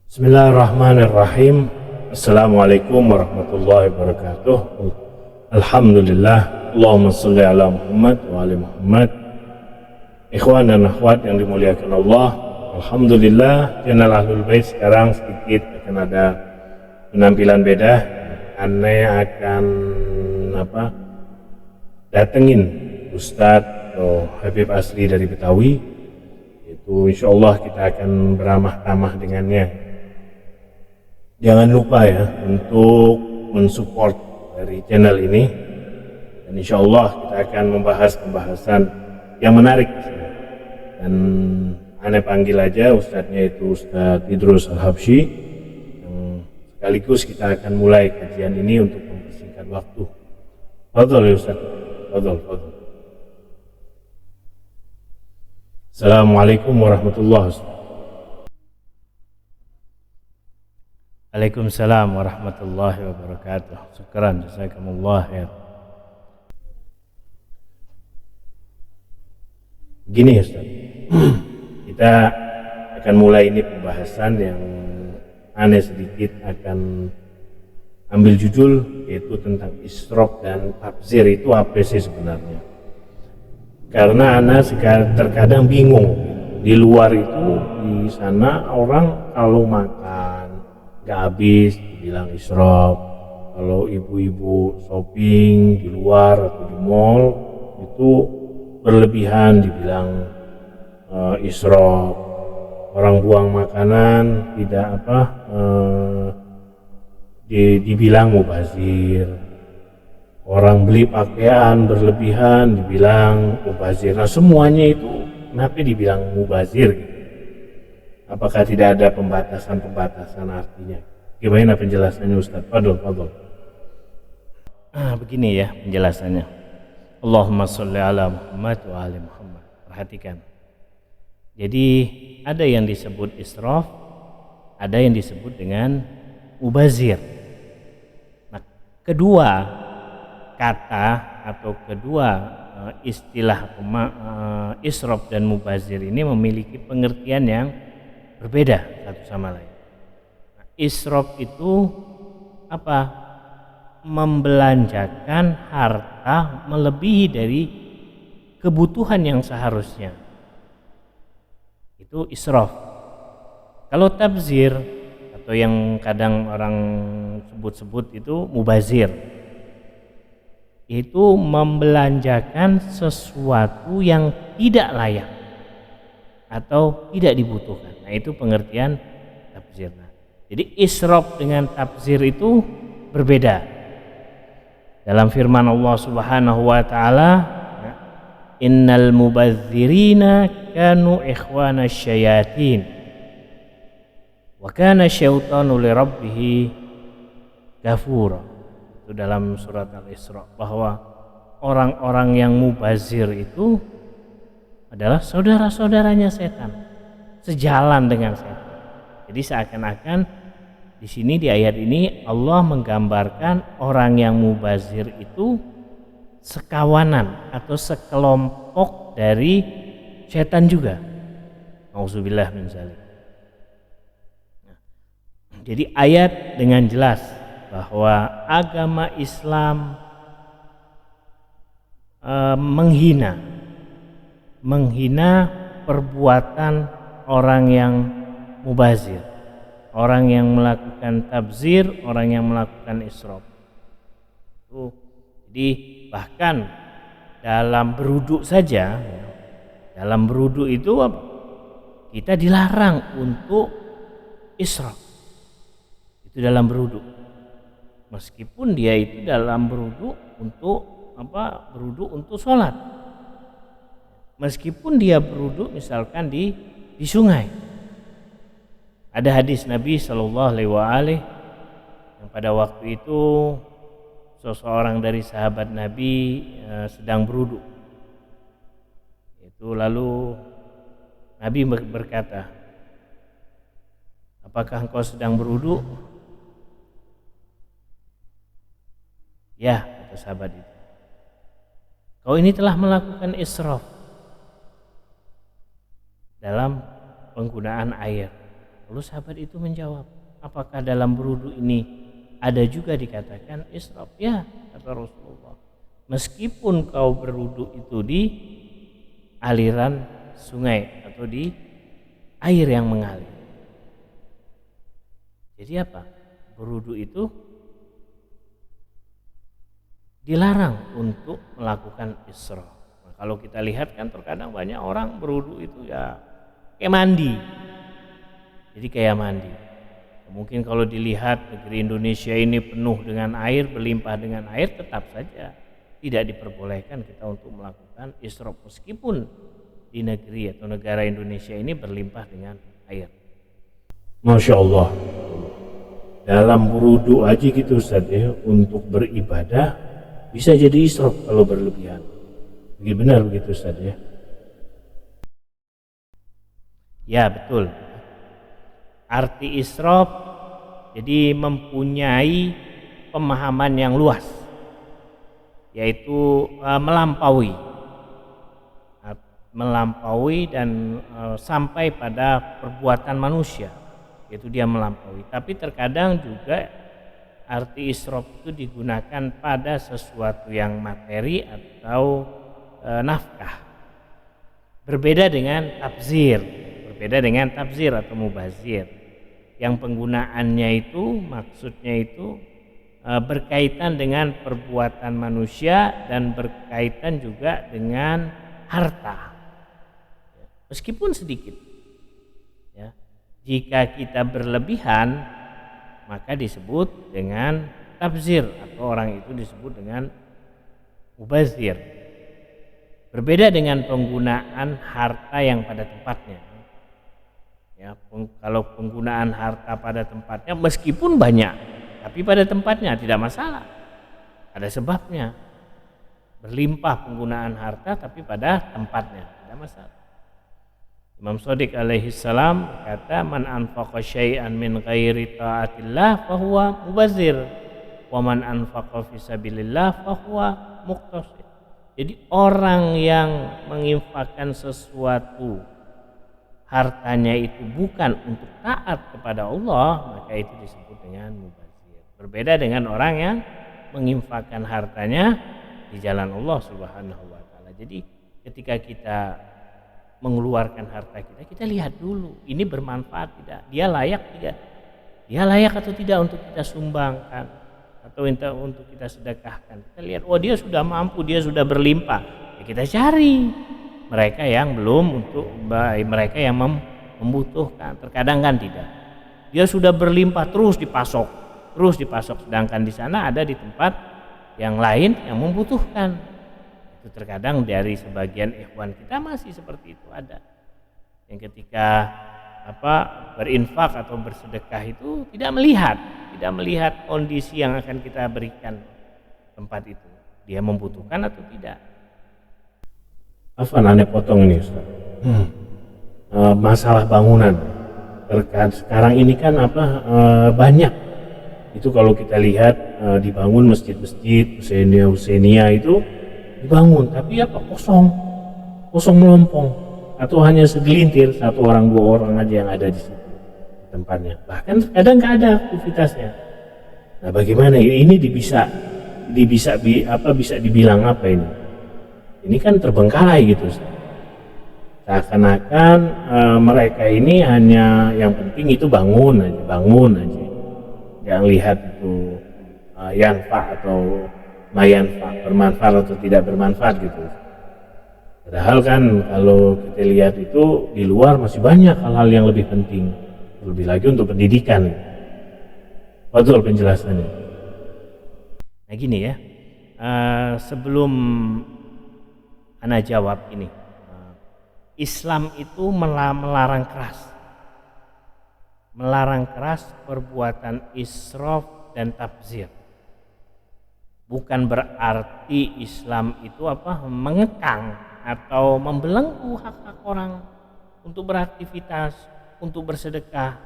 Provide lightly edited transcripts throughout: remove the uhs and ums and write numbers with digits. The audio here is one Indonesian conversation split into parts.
Bismillahirrahmanirrahim. Assalamualaikum warahmatullahi wabarakatuh. Alhamdulillah. Allahumma sholli ala Muhammad wa ali Muhammad. Ikhwan dan akhwat yang dimuliakan Allah, alhamdulillah channel Ahlul Bait sekarang sedikit akan ada penampilan beda. Aneh akan datengin Ustadz atau Habib Asri dari Betawi. Itu insyaallah kita akan beramah tamah dengannya. Jangan lupa ya untuk mensupport dari channel ini, dan insya Allah kita akan membahas pembahasan yang menarik. Dan aneh panggil aja Ustadznya itu Ustadz Idrus Al-Habsyi, yang sekaligus kita akan mulai kajian ini untuk mempersingkat waktu. Fadhol ya Ustadz, fadhol. Assalamualaikum warahmatullahi wabarakatuh. Waalaikumsalam warahmatullahi wabarakatuh. Syukran, jazakumullah khair. Begini Ustaz, kita akan mulai ini pembahasan yang aneh sedikit, akan ambil judul yaitu tentang isyraf dan tafsir. Itu apa sih sebenarnya? Karena anak terkadang bingung. Di luar itu, di sana orang kalau makan gak habis dibilang israf, kalau ibu-ibu shopping di luar atau di mall itu berlebihan dibilang israf, orang buang makanan tidak dibilang mubazir, orang beli pakaian berlebihan dibilang mubazir. Nah semuanya itu kenapa dibilang mubazir gitu? Apakah tidak ada pembatasan artinya? Gimana penjelasannya Ustaz? Fadol. Begini ya penjelasannya. Allahumma sholli ala Muhammad wa ali Muhammad. Perhatikan. Jadi ada yang disebut israf, ada yang disebut dengan mubazir. Nah, kedua kata atau kedua istilah israf dan mubazir ini memiliki pengertian yang berbeda satu sama lain. Nah, israf itu apa? Membelanjakan harta melebihi dari kebutuhan yang seharusnya. Itu israf. Kalau tabzir atau yang kadang orang sebut-sebut itu mubazir, itu membelanjakan sesuatu yang tidak layak atau tidak dibutuhkan. Nah itu pengertian tafsir. Jadi israf dengan tafsir itu berbeda. Dalam firman Allah Subhanahu wa taala, innal mubadzirina kanu ikhwana syayatin wa kana syaitanu li rabbih ghafura. Itu dalam surat Al-Isra, bahwa orang-orang yang mubazir itu adalah saudara-saudaranya setan, sejalan dengan setan. Jadi seakan-akan di sini di ayat ini Allah menggambarkan orang yang mubazir itu sekawanan atau sekelompok dari setan juga. Nauzubillah min dzalik. Jadi ayat dengan jelas bahwa agama Islam menghina perbuatan orang yang mubazir, orang yang melakukan tabzir, orang yang melakukan israf. Jadi bahkan dalam berwudu saja, dalam berwudu itu kita dilarang untuk israf. Itu dalam berwudu. Meskipun dia itu dalam berwudu untuk berwudu untuk sholat. Meskipun dia berwudu misalkan di sungai. Ada hadis Nabi Shallallahu Alaihi Wasallam yang pada waktu itu seseorang dari sahabat Nabi sedang berwudu. Itu lalu Nabi berkata, apakah engkau sedang berwudu? Ya, kata sahabat itu. Kau ini telah melakukan israf dalam penggunaan air. Lalu sahabat itu menjawab, apakah dalam berwudu ini ada juga dikatakan israf? Ya, kata Rasulullah. Meskipun kau berwudu itu di aliran sungai atau di air yang mengalir. Jadi apa? Berwudu itu dilarang untuk melakukan israf. Nah, kalau kita lihat kan terkadang banyak orang berwudu itu ya kayak mandi. Jadi kayak mandi. Mungkin kalau dilihat negeri Indonesia ini penuh dengan air, berlimpah dengan air, tetap saja tidak diperbolehkan kita untuk melakukan israf meskipun di negeri atau negara Indonesia ini berlimpah dengan air. Masya Allah. Dalam berwudu aja gitu Ustaz ya, untuk beribadah bisa jadi israf kalau berlebihan. Benar begitu Ustaz ya? Ya betul. Arti israf jadi mempunyai pemahaman yang luas, yaitu melampaui dan sampai pada perbuatan manusia, yaitu dia melampaui. Tapi terkadang juga arti israf itu digunakan pada sesuatu yang materi atau nafkah. Berbeda dengan tabzir atau mubazir. Yang penggunaannya itu maksudnya itu berkaitan dengan perbuatan manusia dan berkaitan juga dengan harta, meskipun sedikit. Ya. Jika kita berlebihan maka disebut dengan tabzir atau orang itu disebut dengan mubazir. Berbeda dengan penggunaan harta yang pada tempatnya. Ya, kalau penggunaan harta pada tempatnya meskipun banyak, tapi pada tempatnya tidak masalah. Ada sebabnya. Berlimpah penggunaan harta tapi pada tempatnya tidak masalah. Imam Shadiq alaihi salam berkata, man anfaqa syai'an min ghairi ta'atillah fahuwa mubazir, wa man anfaqa fi sabilillah fahuwa muqtasid. Jadi orang yang menginfakkan sesuatu hartanya itu bukan untuk taat kepada Allah, maka itu disebut dengan mubazir. Berbeda dengan orang yang menginfakkan hartanya di jalan Allah Subhanahu wa taala. Jadi ketika kita mengeluarkan harta kita lihat dulu ini bermanfaat tidak, dia layak tidak, dia layak atau tidak untuk kita sumbangkan atau untuk kita sedekahkan. Kita lihat, oh dia sudah mampu, dia sudah berlimpah, ya kita cari mereka yang belum, untuk mereka yang membutuhkan. Terkadang kan tidak, dia sudah berlimpah terus dipasok, sedangkan di sana ada di tempat yang lain yang membutuhkan. Itu terkadang dari sebagian ikhwan kita masih seperti itu, ada yang ketika berinfak atau bersedekah itu tidak melihat kondisi yang akan kita berikan tempat itu, dia membutuhkan atau tidak. Aneh potong ini Ustaz. Masalah bangunan sekarang ini kan banyak itu, kalau kita lihat dibangun masjid-masjid Husainiyah itu dibangun tapi kosong melompong, atau hanya segelintir, 1 orang 2 orang aja yang ada di situ tempatnya, bahkan kadang nggak ada aktivitasnya. Nah bagaimana ini bisa dibilang apa ini? Ini kan terbengkalai gitu, seakan-akan mereka ini hanya yang penting itu bangun aja, jangan lihat itu yanfa atau mayanfa, bermanfaat atau tidak bermanfaat gitu. Padahal kan kalau kita lihat itu di luar masih banyak hal-hal yang lebih penting, lebih lagi untuk pendidikan. Betul penjelasannya. Nah gini ya, sebelum Ana jawab ini, Islam itu melarang keras perbuatan israf dan tabzir. Bukan berarti Islam itu mengekang atau membelenggu hak-hak orang untuk beraktivitas, untuk bersedekah.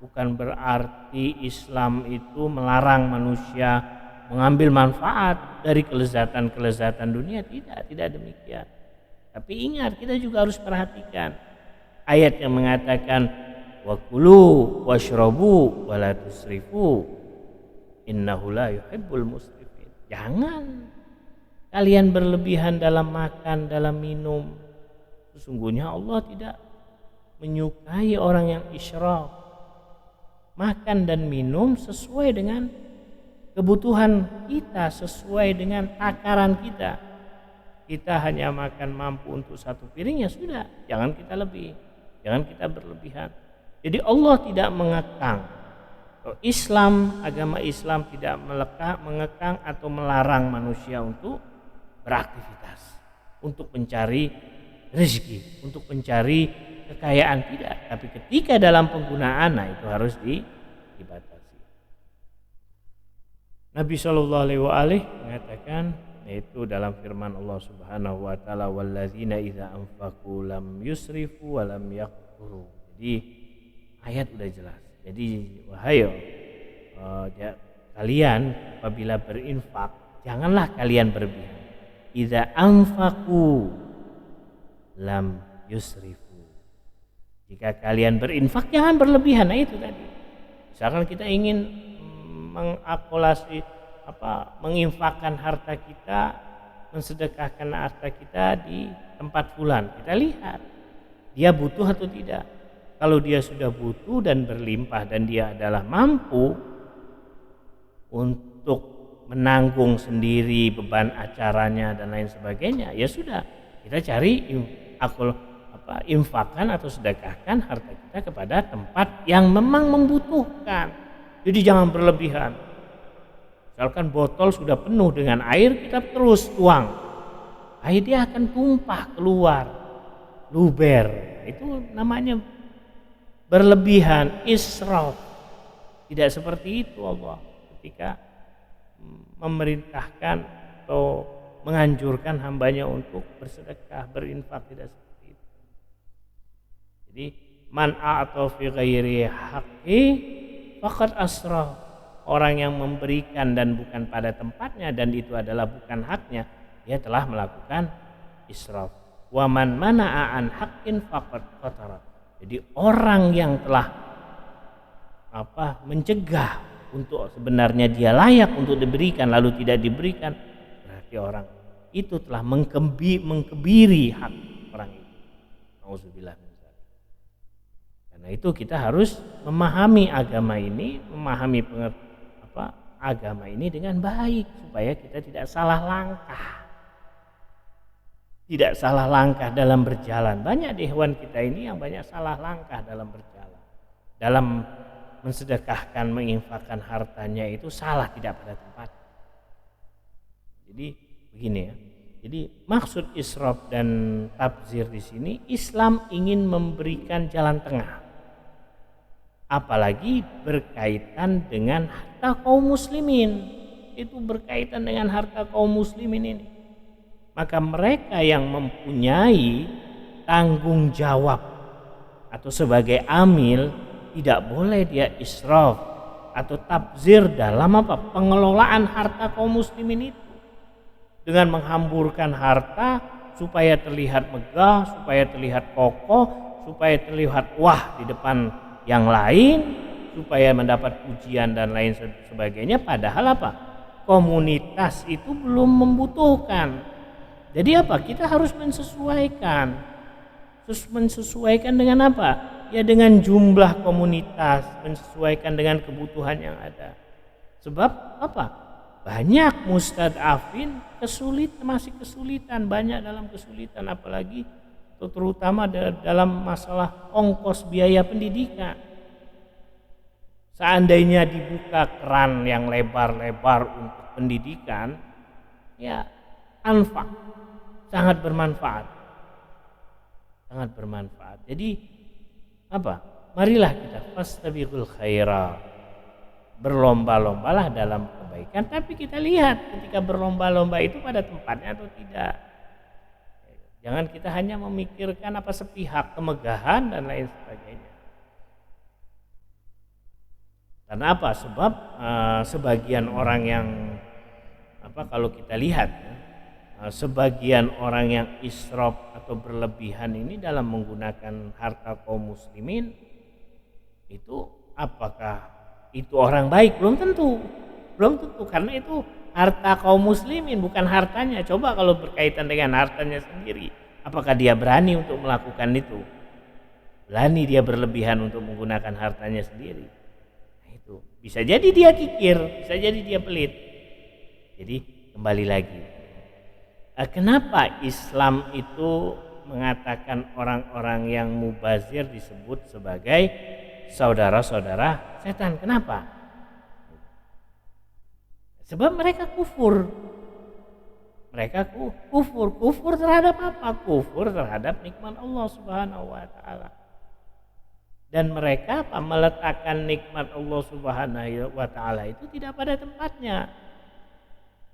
Bukan berarti Islam itu melarang manusia mengambil manfaat dari kelezatan dunia, tidak demikian. Tapi ingat, kita juga harus perhatikan ayat yang mengatakan wa kulu washrabu wa la tusrifu innahu la yuhibbul musrifin. Jangan kalian berlebihan dalam makan, dalam minum. Sesungguhnya Allah tidak menyukai orang yang israf. Makan dan minum sesuai dengan kebutuhan kita, sesuai dengan takaran kita. Kita hanya makan mampu untuk satu piring, ya sudah, jangan kita lebih, jangan kita berlebihan. Jadi Allah tidak mengekang. Islam, agama Islam tidak mengekang atau melarang manusia untuk beraktivitas, untuk mencari rezeki, untuk mencari kekayaan, tidak. Tapi ketika dalam penggunaan, nah itu harus dibatasi. Nabi Shallallahu Alaihi Wasallam mengatakan, yaitu dalam firman Allah Subhanahu Wa Taala, walladzina idza anfaqu lam yusrifu wa lam yaqturu. Jadi ayat udah jelas. Jadi wahai kalian apabila berinfak, janganlah kalian berlebihan. Idza anfaqu lam yusrifu. Jika kalian berinfak jangan berlebihan. Nah itu tadi. Misalkan kita ingin menginfakkan harta kita, mensedekahkan harta kita di tempat fulan. Kita lihat dia butuh atau tidak. Kalau dia sudah butuh dan berlimpah dan dia adalah mampu untuk menanggung sendiri beban acaranya dan lain sebagainya, ya sudah, kita cari infakkan atau sedekahkan harta kita kepada tempat yang memang membutuhkan. Jadi jangan berlebihan. Misalkan botol sudah penuh dengan air, kita terus tuang, air dia akan tumpah keluar, luber. Itu namanya berlebihan, israf. Tidak seperti itu Allah ketika memerintahkan atau menganjurkan hambanya untuk bersedekah, berinfak, tidak seperti itu. Jadi man a'ta fi ghairi haqqi faqad asraf. Orang yang memberikan dan bukan pada tempatnya dan itu adalah bukan haknya, dia telah melakukan israf. Wa man mana'a an haqqin faqad qatara. Jadi orang yang telah mencegah untuk sebenarnya dia layak untuk diberikan lalu tidak diberikan, berarti orang itu telah mengkebiri hak orang itu. Nauzubillah. Karena itu kita harus memahami agama ini, memahami agama ini dengan baik supaya kita tidak salah langkah. Tidak salah langkah dalam berjalan. Banyak di hewan kita ini yang banyak salah langkah dalam berjalan. Dalam mensedekahkan, menginfakkan hartanya itu salah, tidak pada tempat. Jadi begini ya. Jadi maksud israf dan tabzir di sini, Islam ingin memberikan jalan tengah. Apalagi berkaitan dengan harta kaum muslimin. Itu berkaitan dengan harta kaum muslimin ini. Maka mereka yang mempunyai tanggung jawab atau sebagai amil, tidak boleh dia israf atau tabzir dalam pengelolaan harta kaum muslimin itu. Dengan menghamburkan harta supaya terlihat megah, supaya terlihat kokoh, supaya terlihat wah di depan yang lain, supaya mendapat pujian dan lain sebagainya, padahal komunitas itu belum membutuhkan. Jadi kita harus menyesuaikan dengan ya dengan jumlah komunitas, menyesuaikan dengan kebutuhan yang ada. Sebab banyak mustadafin masih kesulitan, banyak dalam kesulitan, apalagi terutama dalam masalah ongkos biaya pendidikan. Seandainya dibuka keran yang lebar-lebar untuk pendidikan, ya anfak, sangat bermanfaat. Jadi marilah kita fastabiqul khairat, berlomba-lombalah dalam kebaikan, tapi kita lihat ketika berlomba-lomba itu pada tempatnya atau tidak. Jangan kita hanya memikirkan sepihak, kemegahan dan lain sebagainya. Karena sebab sebagian orang yang kalau kita lihat sebagian orang yang israf atau berlebihan ini dalam menggunakan harta kaum muslimin, itu apakah itu orang baik? Belum tentu. Belum tentu, karena itu harta kaum muslimin, bukan hartanya. Coba kalau berkaitan dengan hartanya sendiri, apakah dia berani untuk melakukan itu? Berani dia berlebihan untuk menggunakan hartanya sendiri. Nah, itu bisa jadi dia kikir, bisa jadi dia pelit. Jadi kembali lagi, kenapa Islam itu mengatakan orang-orang yang mubazir disebut sebagai saudara-saudara setan? Kenapa? Sebab mereka kufur. Mereka kufur terhadap apa? Kufur terhadap nikmat Allah Subhanahu wa taala. Dan mereka meletakkan nikmat Allah Subhanahu wa taala itu tidak pada tempatnya.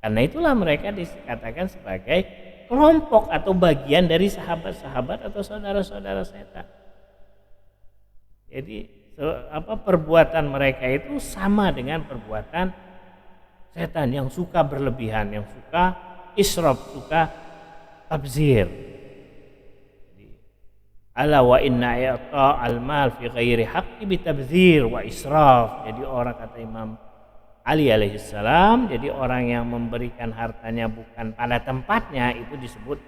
Karena itulah mereka dikatakan sebagai kelompok atau bagian dari sahabat-sahabat atau saudara-saudara setan. Jadi perbuatan mereka itu sama dengan perbuatan setan yang suka berlebihan, yang suka israf, suka tabzir. Ala wa inna i'ta al-mal fi ghairi haqqi bitabzir wa israf. Jadi orang, kata Imam Ali alaihi salam, jadi orang yang memberikan hartanya bukan pada tempatnya itu disebut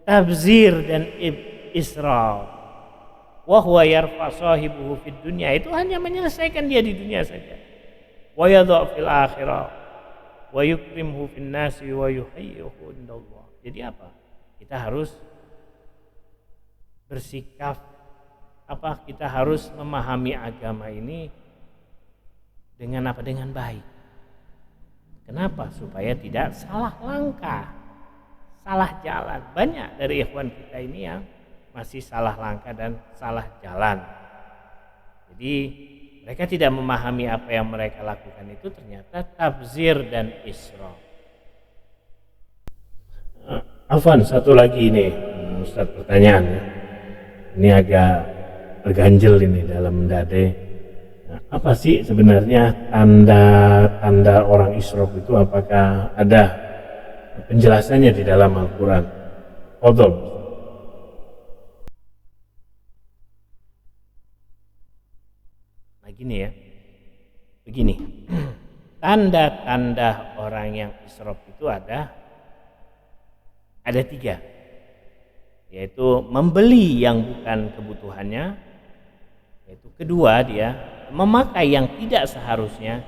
tabzir dan israf. Wa huwa yarfa sahibuhu fid dunya, itu hanya menyelesaikan dia di dunia saja. Wa yadha fil akhirah wa yukrimhu fin nasi wa yuhayyihu indallah. Jadi apa? Kita harus bersikap kita harus memahami agama ini dengan apa? Dengan baik. Kenapa? Supaya tidak salah langkah, salah jalan. Banyak dari ikhwan kita ini yang masih salah langkah dan salah jalan. Jadi mereka tidak memahami apa yang mereka lakukan itu ternyata tabzir dan israf. Afwan, satu lagi ini Ustaz, pertanyaan ya. Ini agak terganjel ini dalam dade. Nah, apa sih sebenarnya tanda-tanda orang israf itu? Apakah ada penjelasannya di dalam Al-Quran? Fadhol. Nah gini ya, begini. Tanda-tanda orang yang israf itu ada 3, yaitu membeli yang bukan kebutuhannya, yaitu kedua dia memakai yang tidak seharusnya.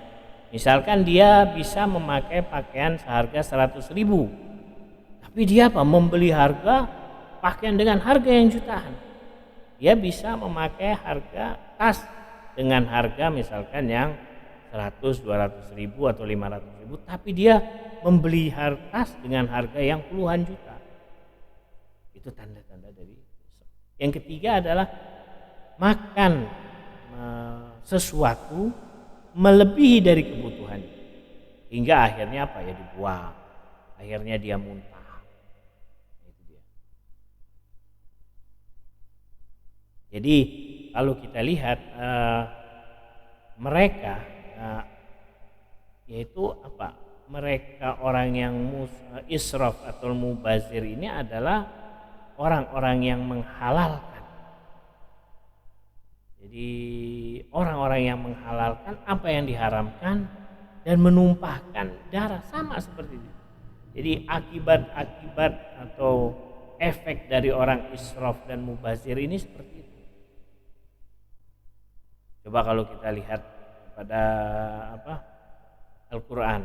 Misalkan dia bisa memakai pakaian seharga 100.000, tapi dia membeli pakaian dengan harga yang jutaan. Dia bisa memakai harga tas dengan harga misalkan yang 100-200.000 atau 500.000, tapi dia membeli tas dengan harga yang puluhan juta. Itu tanda-tanda dari. Yang ketiga adalah makan sesuatu melebihi dari kebutuhan, hingga akhirnya dibuang, akhirnya dia muntah. Itu dia. Jadi kalau kita lihat mereka yaitu mereka orang yang israf atau mubazir ini adalah orang-orang yang menghalalkan. Jadi orang-orang yang menghalalkan apa yang diharamkan dan menumpahkan darah, sama seperti itu. Jadi akibat atau efek dari orang israf dan mubazir ini seperti itu. Coba kalau kita lihat pada Al-Quran.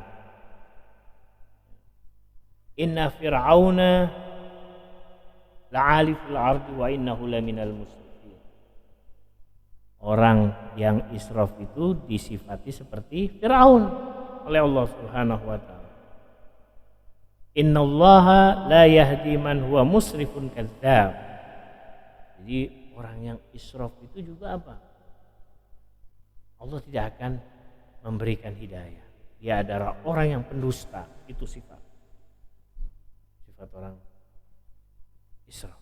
Inna fir'auna la'ali fil ardi wa innahu laminal musrifin. Orang yang israf itu disifati seperti Firaun oleh Allah Subhanahu wa taala. Innallaha la yahdi man huwa musrifun kadzdzab. Jadi orang yang israf itu juga Allah tidak akan memberikan hidayah. Dia adalah orang yang pendusta, itu sifat orang israf.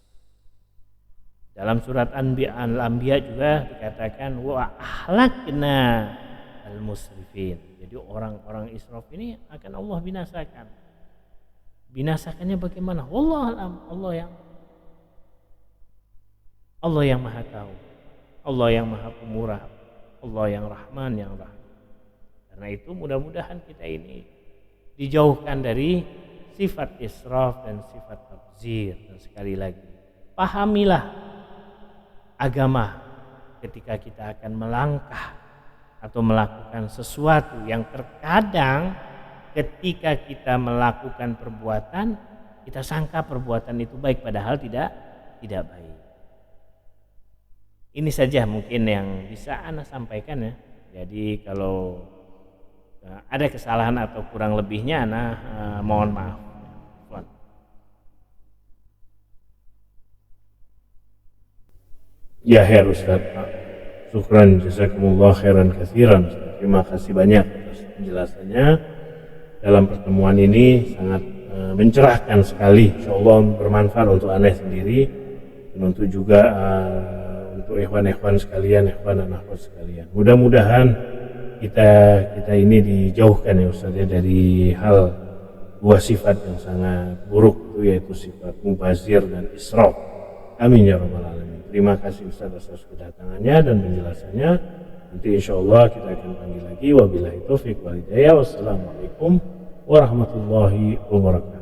Dalam surat Al-Anbiya juga dikatakan wa ahlakna al-musrifin. Jadi orang-orang israf ini akan Allah binasakan. Binasakannya bagaimana? Wallahu a'lam. Allah yang Maha tahu. Allah yang Maha Pemurah, Allah yang Rahman yang Rahim. Karena itu mudah-mudahan kita ini dijauhkan dari sifat israf dan sifat tabzir. Dan sekali lagi, pahamilah agama ketika kita akan melangkah atau melakukan sesuatu yang terkadang ketika kita melakukan perbuatan kita sangka perbuatan itu baik padahal tidak baik. Ini saja mungkin yang bisa Ana sampaikan ya. Jadi kalau ada kesalahan atau kurang lebihnya Ana mohon maaf. Ya khair Ustaz. Syukran jazakumullah khairan katsiran. Terima kasih banyak atas penjelasannya. Dalam pertemuan ini sangat mencerahkan sekali. Insyaallah bermanfaat untuk Ana sendiri dan untuk juga untuk ikhwan-ikhwan sekalian, ikhwan dan akhwat sekalian. Mudah-mudahan kita ini dijauhkan ya Ustaz ya dari hal dua sifat yang sangat buruk itu, yaitu sifat mubazir dan israf. Amin ya rabbal alamin. Terima kasih Ustaz atas kedatangannya dan penjelasannya. Nanti insyaallah kita akan panggil lagi. Wabillahi taufiq wal hidayah. Wassalamualaikum warahmatullahi wabarakatuh.